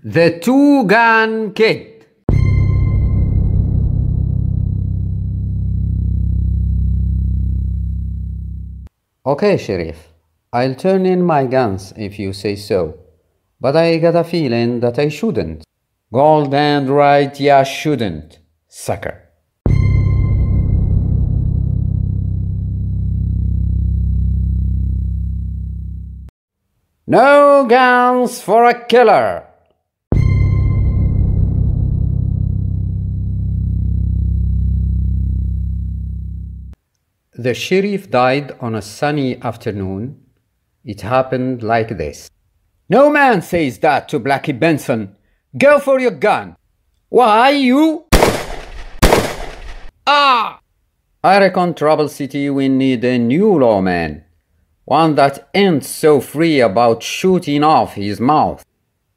The Two-Gun Kid. Okay, Sheriff. I'll turn in my guns if you say so. But I got a feeling that I shouldn't. Gold and right, ya shouldn't, sucker. No guns for a killer. The sheriff died on a sunny afternoon. It happened like this. No man says that to Blackie Benson. Go for your gun. Why, you? Ah! I reckon Trouble City we need a new lawman. One that ain't so free about shooting off his mouth.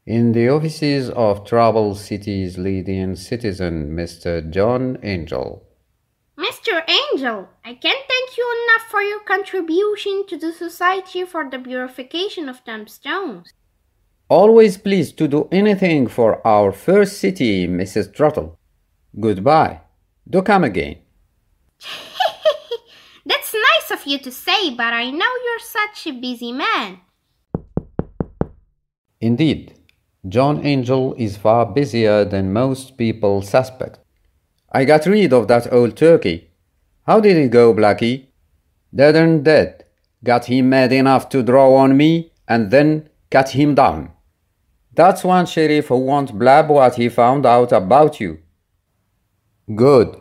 In the offices of Trouble City's leading citizen, Mr. John Angel. Mr. Angel, I can't thank you enough for your contribution to the Society for the Purification of Tombstones. Always pleased to do anything for our first city, Mrs. Trottle. Goodbye. Do come again. That's nice of you to say, but I know you're such a busy man. Indeed, John Angel is far busier than most people suspect. I got rid of that old turkey. How did it go, Blackie? Dead and dead. Got him mad enough to draw on me and then cut him down. That's one sheriff who won't blab what he found out about you. Good.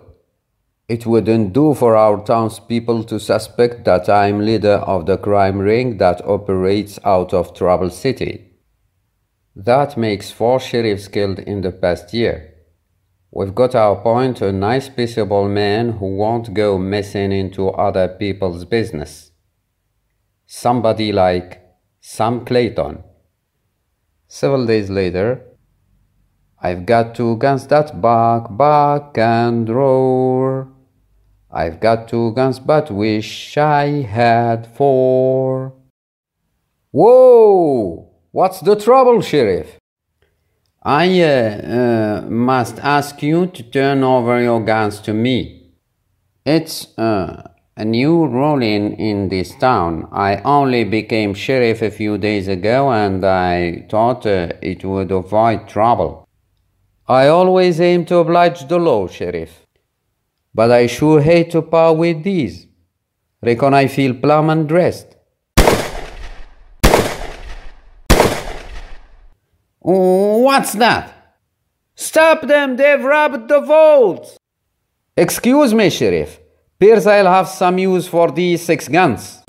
It wouldn't do for our townspeople to suspect that I'm leader of the crime ring that operates out of Trouble City. That makes 4 sheriffs killed in the past year. We've got to appoint a nice peaceable man who won't go messing into other people's business. Somebody like Sam Clayton. Several days later, I've got 2 guns that back and roar. I've got 2 guns but wish I had 4. Whoa! What's the trouble, Sheriff? I must ask you to turn over your guns to me. It's a new ruling in this town. I only became sheriff a few days ago and I thought it would avoid trouble. I always aim to oblige the law, Sheriff. But I sure hate to part with these. Reckon I feel plumb and dressed. What's that? Stop them, they've robbed the vault! Excuse me, Sheriff. Appears I'll have some use for these 6 guns.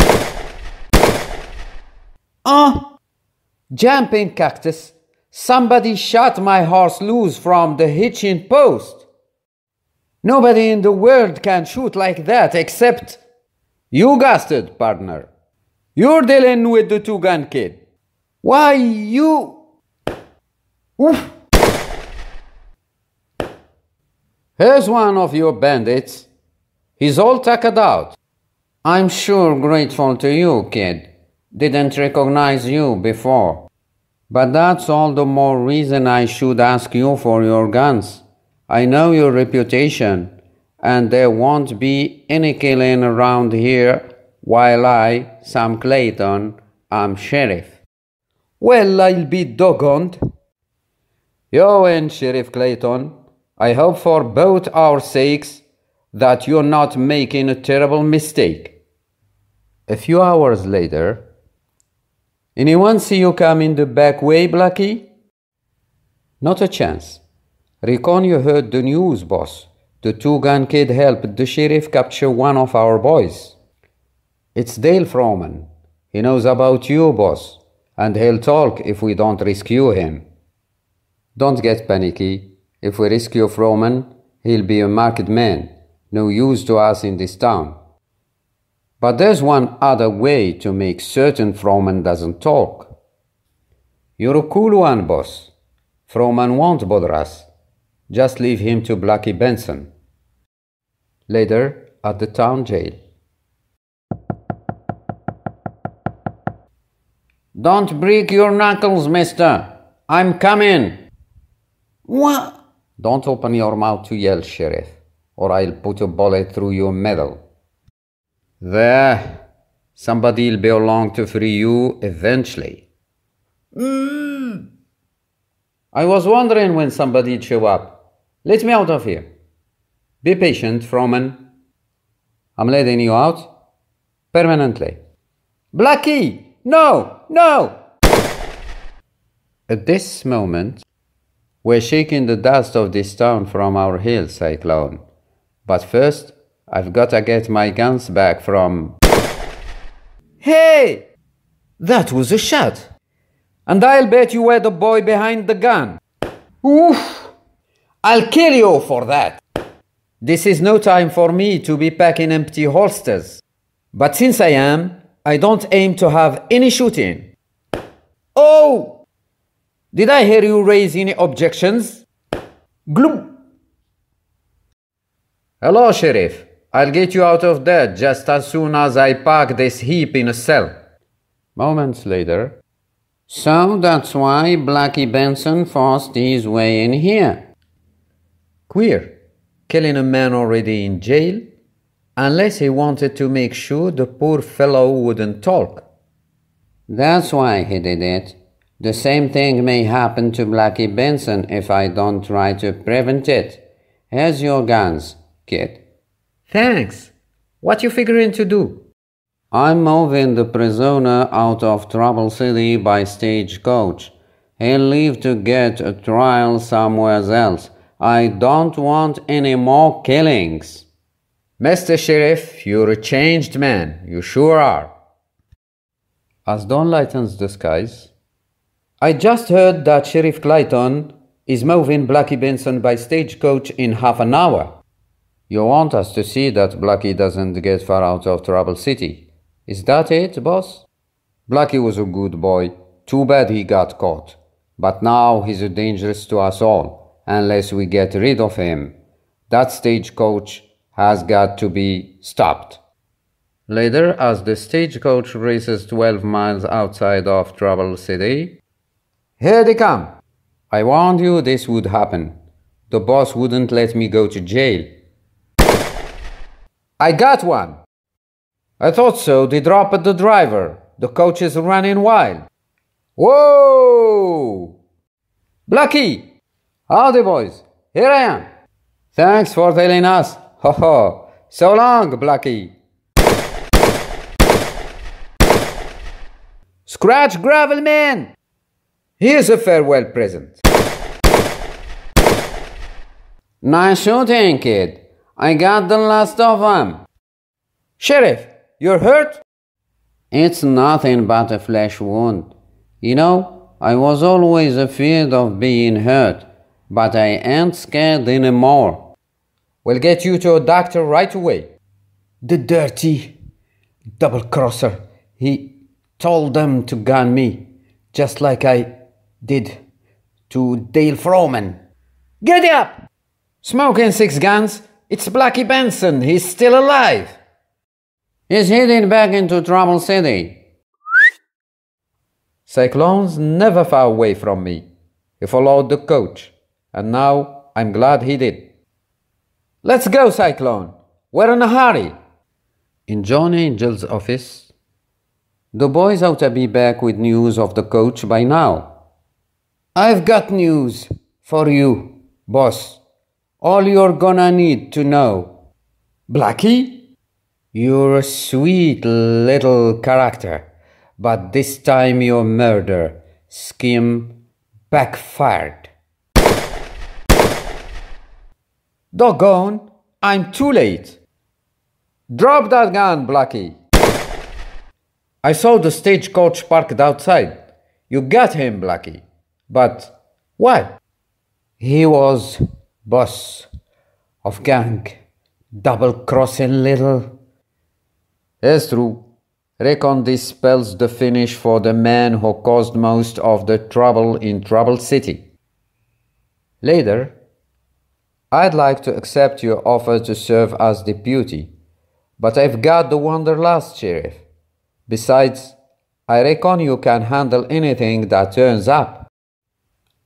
Jumping cactus. Somebody shot my horse loose from the hitching post. Nobody in the world can shoot like that except you, Gusted, partner. You're dealing with the Two-Gun Kid. Why, you... Oof. Here's one of your bandits. He's all tuckered out. I'm sure grateful to you, kid. Didn't recognize you before. But that's all the more reason I should ask you for your guns. I know your reputation, and there won't be any killing around here while I, Sam Clayton, am sheriff. Well, I'll be doggoned. You and Sheriff Clayton, I hope for both our sakes that you're not making a terrible mistake. A few hours later, anyone see you come in the back way, Blackie? Not a chance. Reckon you heard the news, boss. The Two-Gun Kid helped the sheriff capture one of our boys. It's Dale Froman. He knows about you, boss, and he'll talk if we don't rescue him. Don't get panicky. If we rescue Froman, he'll be a marked man, no use to us in this town. But there's one other way to make certain Froman doesn't talk. You're a cool one, boss. Froman won't bother us. Just leave him to Blackie Benson. Later, at the town jail. Don't break your knuckles, mister. I'm coming. What? Don't open your mouth to yell, Sheriff, or I'll put a bullet through your middle. There. Somebody'll be along to free you eventually. I was wondering when somebody'd show up. Let me out of here. Be patient, Froman. I'm letting you out permanently. Blackie! No! No! At this moment, we're shaking the dust of this town from our heels, Cyclone. But first, I've gotta get my guns back from... Hey! That was a shot. And I'll bet you were the boy behind the gun. Oof! I'll kill you for that. This is no time for me to be packing empty holsters. But since I am, I don't aim to have any shooting. Oh! Did I hear you raise any objections? Gloom! Hello, Sheriff. I'll get you out of there just as soon as I pack this heap in a cell. Moments later. So that's why Blackie Benson forced his way in here. Queer. Killing a man already in jail, unless he wanted to make sure the poor fellow wouldn't talk. That's why he did it. The same thing may happen to Blackie Benson if I don't try to prevent it. Here's your guns, kid. Thanks. What you figuring to do? I'm moving the prisoner out of Trouble City by stagecoach. He'll leave to get a trial somewhere else. I don't want any more killings. Mr. Sheriff, you're a changed man. You sure are. As dawn lightens the skies, I just heard that Sheriff Clayton is moving Blackie Benson by stagecoach in half an hour. You want us to see that Blackie doesn't get far out of Trouble City. Is that it, boss? Blackie was a good boy. Too bad he got caught. But now he's dangerous to us all, unless we get rid of him. That stagecoach has got to be stopped. Later, as the stagecoach races 12 miles outside of Trouble City, here they come. I warned you this would happen. The boss wouldn't let me go to jail. I got one. I thought so. They dropped the driver. The coach is running wild. Whoa! Blackie! Howdy, boys. Here I am. Thanks for telling us. Ho ho. So long, Blackie. Scratch gravel, man. Here's a farewell present. Nice shooting, kid. I got the last of them. Sheriff, you're hurt? It's nothing but a flesh wound. You know, I was always afraid of being hurt, but I ain't scared anymore. We'll get you to a doctor right away. The dirty double-crosser. He told them to gun me, just like I did to Dale Froman. Get up! Smoking 6 guns? It's Blackie Benson. He's still alive. He's heading back into Trouble City. Cyclone's never far away from me. He followed the coach, and now I'm glad he did. Let's go, Cyclone. We're in a hurry. In John Angel's office, the boys ought to be back with news of the coach by now. I've got news for you, boss. All you're gonna need to know. Blackie? You're a sweet little character, but this time your murder scheme backfired. Doggone, I'm too late. Drop that gun, Blackie. I saw the stagecoach parked outside. You got him, Blackie. But why? He was boss of gang, double-crossing little. It's true. Reckon this spells the finish for the man who caused most of the trouble in Trouble City. Later, I'd like to accept your offer to serve as deputy, but I've got the Wanderlust, Sheriff. Besides, I reckon you can handle anything that turns up.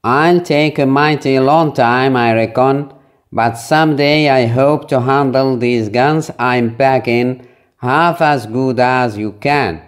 I'll take a mighty long time, I reckon, but someday I hope to handle these guns I'm packing half as good as you can.